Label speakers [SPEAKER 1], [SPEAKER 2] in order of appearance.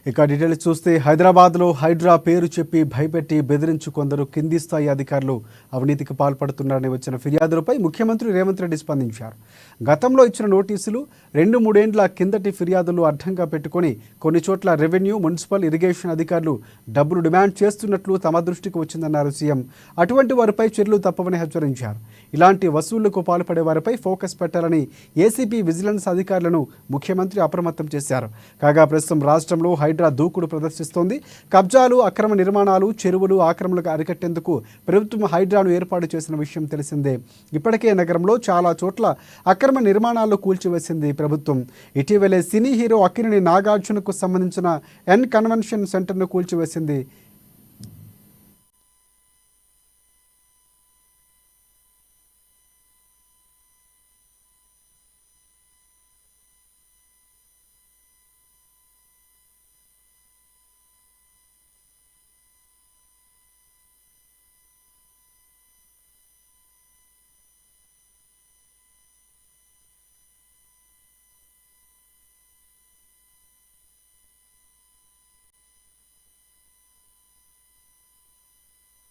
[SPEAKER 1] ఇక డీటెయిల్స్ చూస్తే హైదరాబాద్లో హైడ్రా పేరు చెప్పి భయపెట్టి బెదిరించు కొందరు కింది స్థాయి అధికారులు అవినీతికి పాల్పడుతున్నారని వచ్చిన ఫిర్యాదులపై ముఖ్యమంత్రి రేవంత్ రెడ్డి స్పందించారు. గతంలో ఇచ్చిన నోటీసులు 2-3 ఏండ్ల కిందటి ఫిర్యాదులు అడ్డంగా పెట్టుకొని కొన్ని చోట్ల రెవెన్యూ, మున్సిపల్, ఇరిగేషన్ అధికారులు డబ్బులు డిమాండ్ చేస్తున్నట్లు తమ దృష్టికి వచ్చిందన్నారు సీఎం. అటువంటి వారిపై చర్యలు తప్పవని హెచ్చరించారు. ఇలాంటి వసూళ్లకు పాల్పడే వారిపై ఫోకస్ పెట్టాలని ఏసీబీ, విజిలెన్స్ అధికారులను ముఖ్యమంత్రి అప్రమత్తం చేశారు. కాగా ప్రస్తుతం రాష్ట్రంలో హైడ్రా దూకుడు ప్రదర్శిస్తోంది. కబ్జాలు, అక్రమ నిర్మాణాలు, చెరువులు ఆక్రమణలకు అరికట్టేందుకు ప్రభుత్వం హైడ్రాను ఏర్పాటు చేసిన విషయం తెలిసిందే. ఇప్పటికే నగరంలో చాలా చోట్ల అక్రమ నిర్మాణాలు కూల్చివేసింది ప్రభుత్వం. ఇటీవలే సినీ హీరో అక్కినేని నాగార్జునకు సంబంధించిన ఎన్ కన్వెన్షన్ సెంటర్ను కూల్చివేసింది.